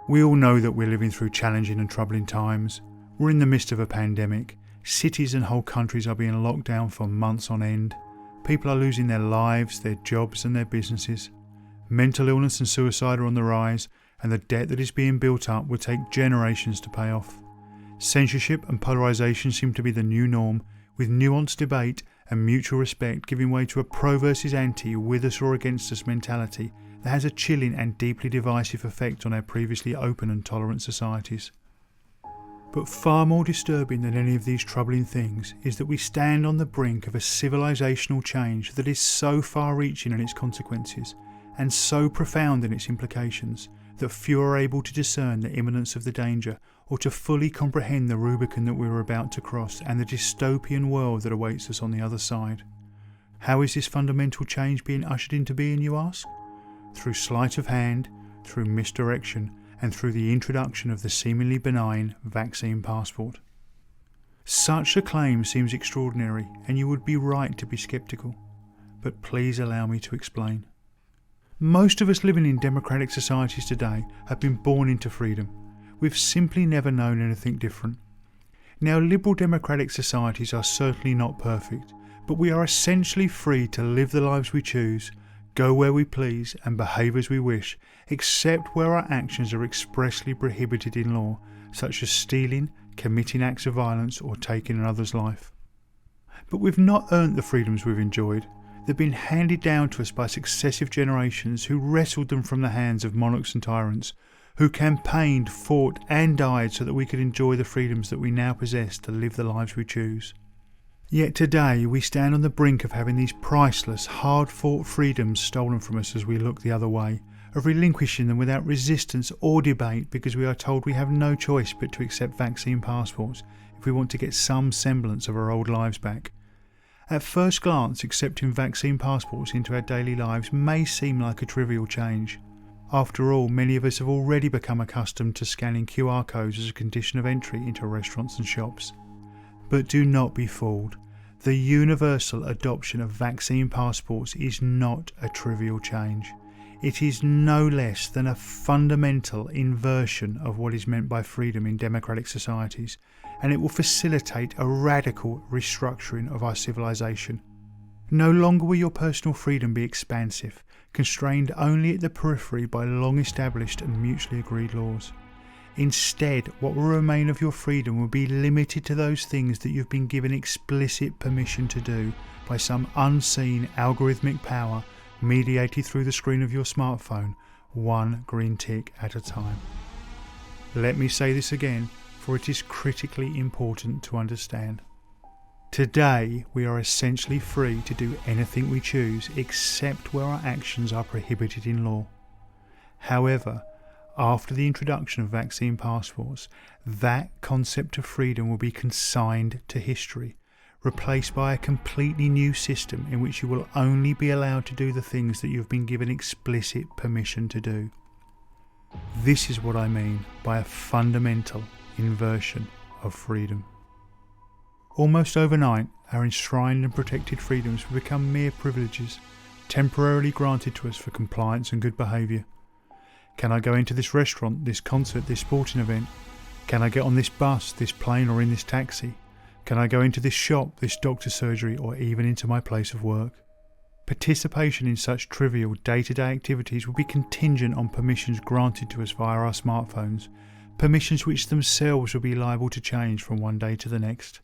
We all know that we're living through challenging and troubling times. We're in the midst of a pandemic. Cities and whole countries are being locked down for months on end. People are losing their lives, their jobs and their businesses. Mental illness and suicide are on the rise, and the debt that is being built up will take generations to pay off. Censorship and polarisation seem to be the new norm, with nuanced debate and mutual respect giving way to a pro versus anti, with us or against us mentality that has a chilling and deeply divisive effect on our previously open and tolerant societies. But far more disturbing than any of these troubling things is that we stand on the brink of a civilisational change that is so far-reaching in its consequences and so profound in its implications that few are able to discern the imminence of the danger or to fully comprehend the Rubicon that we are about to cross and the dystopian world that awaits us on the other side. How is this fundamental change being ushered into being, you ask? Through sleight of hand, through misdirection, and through the introduction of the seemingly benign vaccine passport. Such a claim seems extraordinary, and you would be right to be sceptical. But please allow me to explain. Most of us living in democratic societies today have been born into freedom. We've simply never known anything different. Now, liberal democratic societies are certainly not perfect, but we are essentially free to live the lives we choose, go where we please and behave as we wish, except where our actions are expressly prohibited in law, such as stealing, committing acts of violence or taking another's life. But we've not earned the freedoms we've enjoyed. They've been handed down to us by successive generations who wrestled them from the hands of monarchs and tyrants, who campaigned, fought and died so that we could enjoy the freedoms that we now possess to live the lives we choose. Yet today we stand on the brink of having these priceless, hard-fought freedoms stolen from us as we look the other way, of relinquishing them without resistance or debate because we are told we have no choice but to accept vaccine passports if we want to get some semblance of our old lives back. At first glance, accepting vaccine passports into our daily lives may seem like a trivial change. After all, many of us have already become accustomed to scanning QR codes as a condition of entry into restaurants and shops. But do not be fooled. The universal adoption of vaccine passports is not a trivial change. It is no less than a fundamental inversion of what is meant by freedom in democratic societies, and it will facilitate a radical restructuring of our civilization. No longer will your personal freedom be expansive, constrained only at the periphery by long-established and mutually agreed laws. Instead, what will remain of your freedom will be limited to those things that you've been given explicit permission to do by some unseen algorithmic power mediated through the screen of your smartphone, one green tick at a time. Let me say this again, for it is critically important to understand. Today, we are essentially free to do anything we choose except where our actions are prohibited in law. However, after the introduction of vaccine passports, that concept of freedom will be consigned to history, replaced by a completely new system in which you will only be allowed to do the things that you have been given explicit permission to do. This is what I mean by a fundamental inversion of freedom. Almost overnight, our enshrined and protected freedoms will become mere privileges, temporarily granted to us for compliance and good behaviour. Can I go into this restaurant, this concert, this sporting event? Can I get on this bus, this plane or in this taxi? Can I go into this shop, this doctor's surgery or even into my place of work? Participation in such trivial day-to-day activities will be contingent on permissions granted to us via our smartphones, permissions which themselves will be liable to change from one day to the next.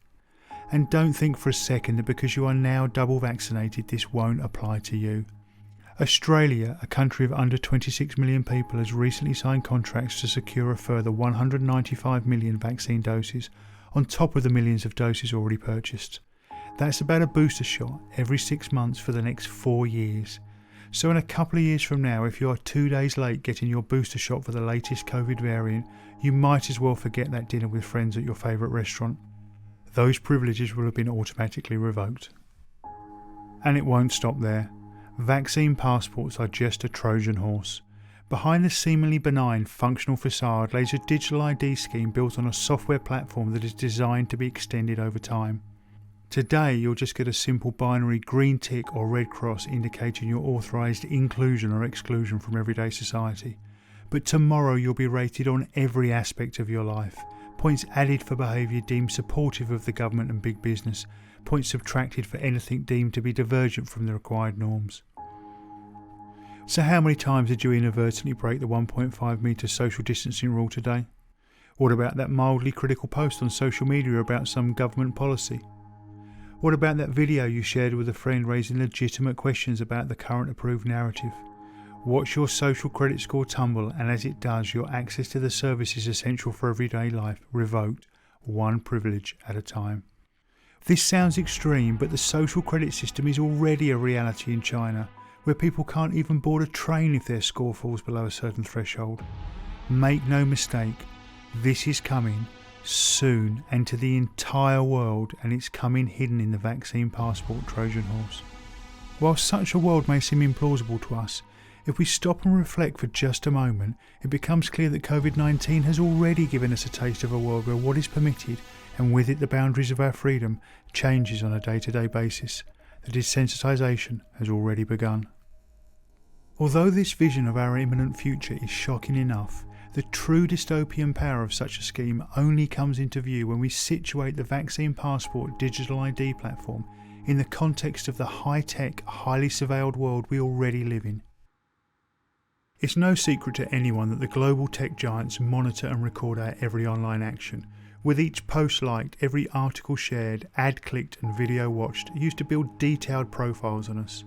And don't think for a second that because you are now double vaccinated this won't apply to you. Australia, a country of under 26 million people, has recently signed contracts to secure a further 195 million vaccine doses on top of the millions of doses already purchased. That's about a booster shot every 6 months for the next 4 years. So in a couple of years from now, if you are 2 days late getting your booster shot for the latest COVID variant, you might as well forget that dinner with friends at your favourite restaurant. Those privileges will have been automatically revoked. And it won't stop there. Vaccine passports are just a Trojan horse. Behind the seemingly benign functional facade lays a digital ID scheme built on a software platform that is designed to be extended over time. Today you'll just get a simple binary green tick or red cross indicating your authorised inclusion or exclusion from everyday society. but tomorrow you'll be rated on every aspect of your life. Points added for behaviour deemed supportive of the government and big business. Points subtracted for anything deemed to be divergent from the required norms. So how many times did you inadvertently break the 1.5 metre social distancing rule today? What about that mildly critical post on social media about some government policy? What about that video you shared with a friend raising legitimate questions about the current approved narrative? Watch your social credit score tumble, and as it does, your access to the services essential for everyday life revoked, one privilege at a time. This sounds extreme, but the social credit system is already a reality in China, where people can't even board a train if their score falls below a certain threshold. Make no mistake, this is coming soon and to the entire world, and it's coming hidden in the vaccine passport Trojan horse. While such a world may seem implausible to us, if we stop and reflect for just a moment, it becomes clear that COVID-19 has already given us a taste of a world where what is permitted, and with it the boundaries of our freedom, changes on a day-to-day basis. The desensitisation has already begun. Although this vision of our imminent future is shocking enough, the true dystopian power of such a scheme only comes into view when we situate the vaccine passport digital ID platform in the context of the high-tech, highly surveilled world we already live in. It's no secret to anyone that the global tech giants monitor and record our every online action, with each post liked, every article shared, ad clicked and video watched used to build detailed profiles on us.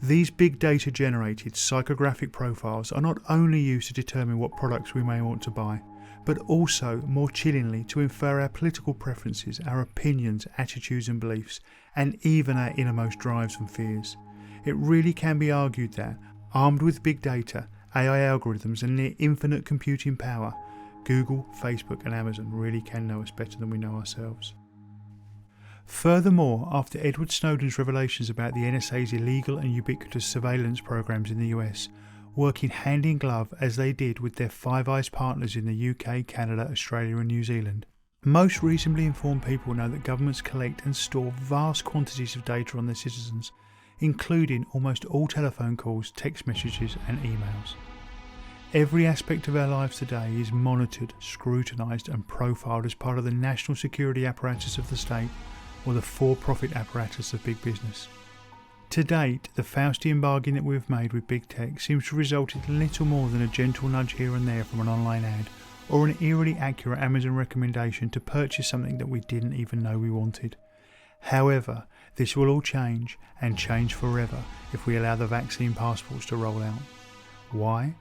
These big data generated psychographic profiles are not only used to determine what products we may want to buy, but also, more chillingly, to infer our political preferences, our opinions, attitudes and beliefs, and even our innermost drives and fears. It really can be argued that, armed with big data, AI algorithms and near infinite computing power, Google, Facebook and Amazon really can know us better than we know ourselves. Furthermore, after Edward Snowden's revelations about the NSA's illegal and ubiquitous surveillance programs in the US, working hand in glove as they did with their Five Eyes partners in the UK, Canada, Australia and New Zealand, most reasonably informed people know that governments collect and store vast quantities of data on their citizens, including almost all telephone calls, text messages and emails. Every aspect of our lives today is monitored, scrutinised and profiled as part of the national security apparatus of the state or the for-profit apparatus of big business. To date, the Faustian bargain that we've made with big tech seems to result in little more than a gentle nudge here and there from an online ad or an eerily accurate Amazon recommendation to purchase something that we didn't even know we wanted. However, this will all change, and change forever, if we allow the vaccine passports to roll out. Why?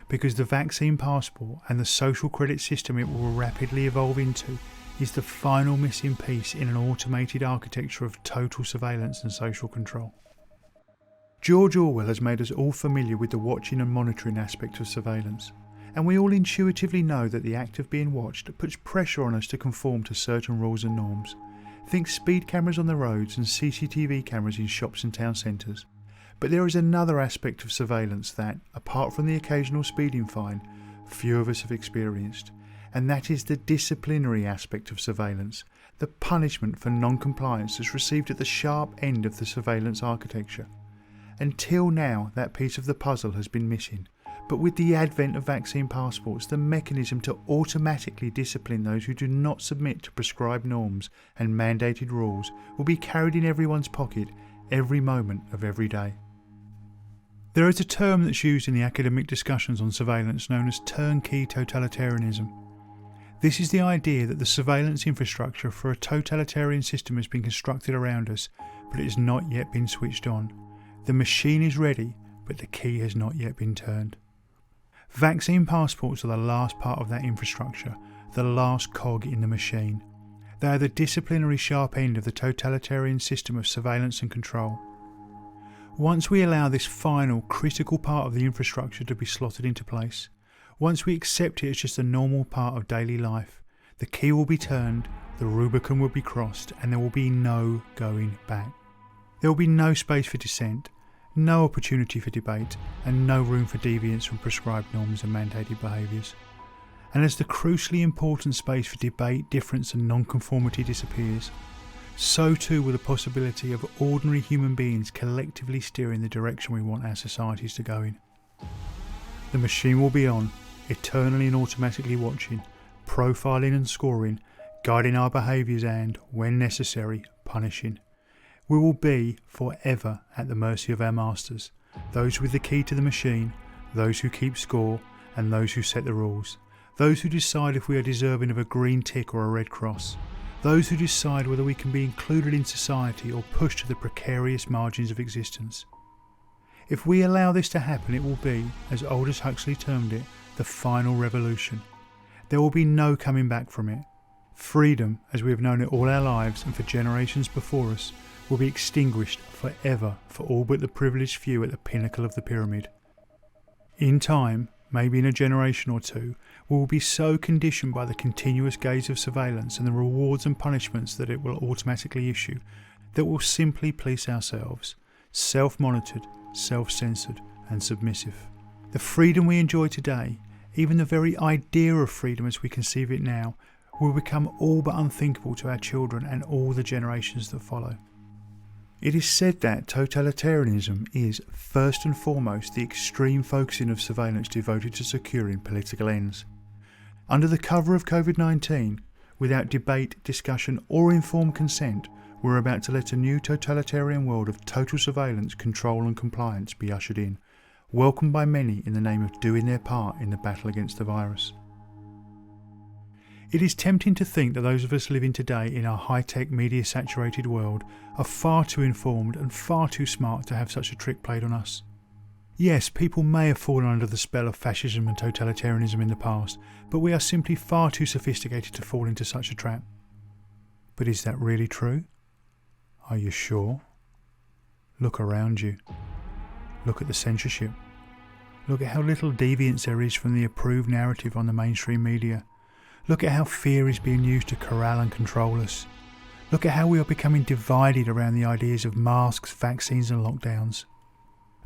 Because the vaccine passport and the social credit system it will rapidly evolve into is the final missing piece in an automated architecture of total surveillance and social control. George Orwell has made us all familiar with the watching and monitoring aspect of surveillance, and we all intuitively know that the act of being watched puts pressure on us to conform to certain rules and norms. Think speed cameras on the roads and CCTV cameras in shops and town centres. But there is another aspect of surveillance that, apart from the occasional speeding fine, few of us have experienced, and that is the disciplinary aspect of surveillance, the punishment for non-compliance that's received at the sharp end of the surveillance architecture. Until now, that piece of the puzzle has been missing, but with the advent of vaccine passports, the mechanism to automatically discipline those who do not submit to prescribed norms and mandated rules will be carried in everyone's pocket every moment of every day. There is a term that's used in the academic discussions on surveillance known as turnkey totalitarianism. This is the idea that the surveillance infrastructure for a totalitarian system has been constructed around us, but it has not yet been switched on. The machine is ready, but the key has not yet been turned. Vaccine passports are the last part of that infrastructure, the last cog in the machine. They are the disciplinary sharp end of the totalitarian system of surveillance and control. Once we allow this final, critical part of the infrastructure to be slotted into place, once we accept it as just a normal part of daily life, the key will be turned, the Rubicon will be crossed, and there will be no going back. There will be no space for dissent, no opportunity for debate, and no room for deviance from prescribed norms and mandated behaviours. And as the crucially important space for debate, difference and non-conformity disappears, so too will the possibility of ordinary human beings collectively steering the direction we want our societies to go in. The machine will be on, eternally and automatically watching, profiling and scoring, guiding our behaviours and, when necessary, punishing. We will be forever at the mercy of our masters, those with the key to the machine, those who keep score, and those who set the rules, those who decide if we are deserving of a green tick or a red cross, those who decide whether we can be included in society or pushed to the precarious margins of existence. If we allow this to happen, it will be, as Aldous Huxley termed it, the final revolution. There will be no coming back from it. Freedom, as we have known it all our lives and for generations before us, will be extinguished forever for all but the privileged few at the pinnacle of the pyramid. In time, maybe in a generation or two, we will be so conditioned by the continuous gaze of surveillance and the rewards and punishments that it will automatically issue, that we'll simply police ourselves, self-monitored, self-censored and submissive. The freedom we enjoy today, even the very idea of freedom as we conceive it now, will become all but unthinkable to our children and all the generations that follow. It is said that totalitarianism is, first and foremost, the extreme focusing of surveillance devoted to securing political ends. Under the cover of COVID-19, without debate, discussion or informed consent, we're about to let a new totalitarian world of total surveillance, control and compliance be ushered in, welcomed by many in the name of doing their part in the battle against the virus. It is tempting to think that those of us living today in our high-tech, media-saturated world are far too informed and far too smart to have such a trick played on us. Yes, people may have fallen under the spell of fascism and totalitarianism in the past, but we are simply far too sophisticated to fall into such a trap. But is that really true? Are you sure? Look around you. Look at the censorship. Look at how little deviance there is from the approved narrative on the mainstream media. Look at how fear is being used to corral and control us. Look at how we are becoming divided around the ideas of masks, vaccines and lockdowns.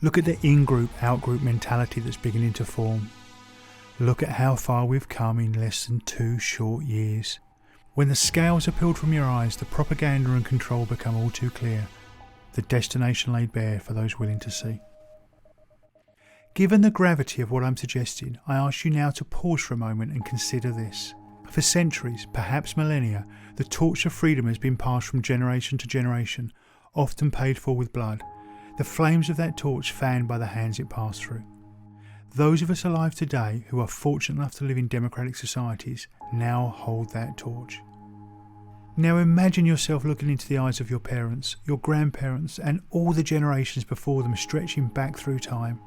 Look at the in-group, out-group mentality that's beginning to form. Look at how far we've come in less than 2 short years. When the scales are peeled from your eyes, the propaganda and control become all too clear. The destination laid bare for those willing to see. Given the gravity of what I'm suggesting, I ask you now to pause for a moment and consider this. For centuries, perhaps millennia, the torch of freedom has been passed from generation to generation, often paid for with blood. The flames of that torch fanned by the hands it passed through. Those of us alive today who are fortunate enough to live in democratic societies now hold that torch. Now imagine yourself looking into the eyes of your parents, your grandparents and all the generations before them stretching back through time.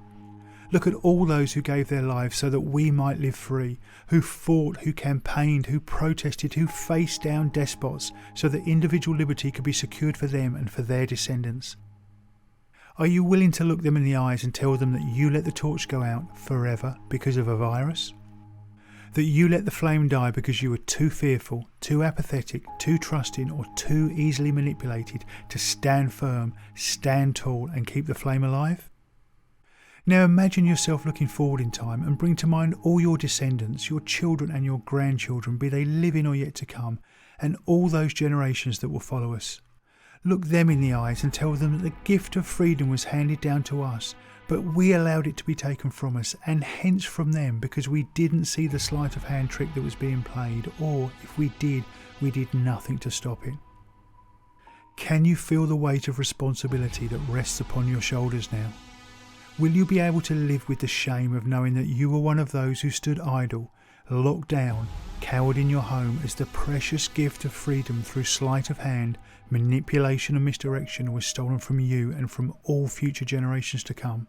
Look at all those who gave their lives so that we might live free, who fought, who campaigned, who protested, who faced down despots so that individual liberty could be secured for them and for their descendants. Are you willing to look them in the eyes and tell them that you let the torch go out forever because of a virus? That you let the flame die because you were too fearful, too apathetic, too trusting or too easily manipulated to stand firm, stand tall and keep the flame alive? Now imagine yourself looking forward in time and bring to mind all your descendants, your children and your grandchildren, be they living or yet to come, and all those generations that will follow us. Look them in the eyes and tell them that the gift of freedom was handed down to us, but we allowed it to be taken from us and hence from them because we didn't see the sleight of hand trick that was being played, or if we did nothing to stop it. Can you feel the weight of responsibility that rests upon your shoulders now? Will you be able to live with the shame of knowing that you were one of those who stood idle, locked down, cowered in your home as the precious gift of freedom through sleight of hand, manipulation and misdirection was stolen from you and from all future generations to come?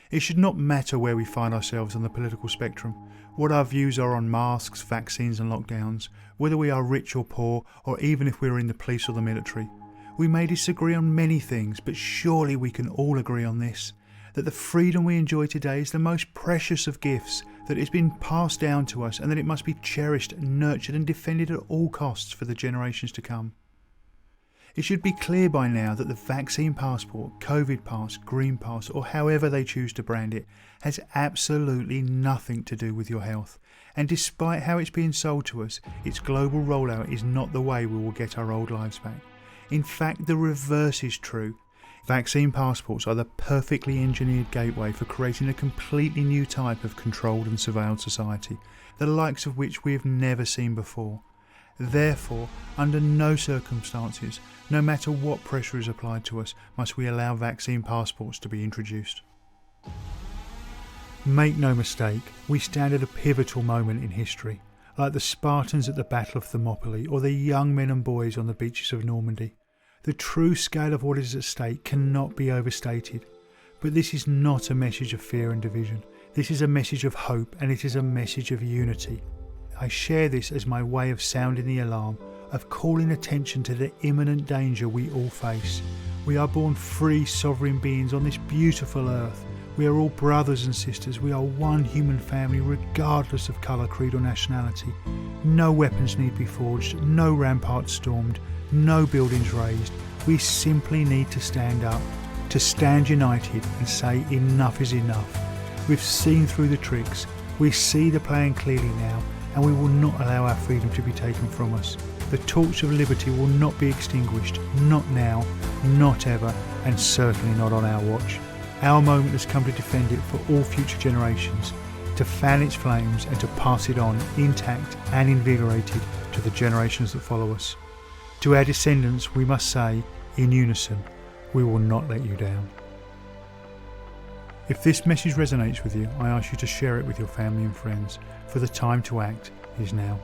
It should not matter where we find ourselves on the political spectrum, what our views are on masks, vaccines and lockdowns, whether we are rich or poor, or even if we are in the police or the military. We may disagree on many things, but surely we can all agree on this, that the freedom we enjoy today is the most precious of gifts, that it's been passed down to us and that it must be cherished, nurtured and defended at all costs for the generations to come. It should be clear by now that the vaccine passport, COVID pass, green pass or however they choose to brand it has absolutely nothing to do with your health, and despite how it's being sold to us, its global rollout is not the way we will get our old lives back. In fact, the reverse is true. Vaccine passports are the perfectly engineered gateway for creating a completely new type of controlled and surveilled society, the likes of which we have never seen before. Therefore, under no circumstances, no matter what pressure is applied to us, must we allow vaccine passports to be introduced. Make no mistake, we stand at a pivotal moment in history, like the Spartans at the Battle of Thermopylae or the young men and boys on the beaches of Normandy. The true scale of what is at stake cannot be overstated. But this is not a message of fear and division. This is a message of hope, and it is a message of unity. I share this as my way of sounding the alarm, of calling attention to the imminent danger we all face. We are born free, sovereign beings on this beautiful earth. We are all brothers and sisters. We are one human family regardless of colour, creed or nationality. No weapons need be forged, no ramparts stormed, no buildings razed. We simply need to stand up, to stand united and say enough is enough. We've seen through the tricks, we see the plan clearly now, and we will not allow our freedom to be taken from us. The torch of liberty will not be extinguished, not now, not ever, and certainly not on our watch. Our moment has come to defend it for all future generations, to fan its flames and to pass it on intact and invigorated to the generations that follow us. To our descendants we must say, in unison, we will not let you down. If this message resonates with you, I ask you to share it with your family and friends, for the time to act is now.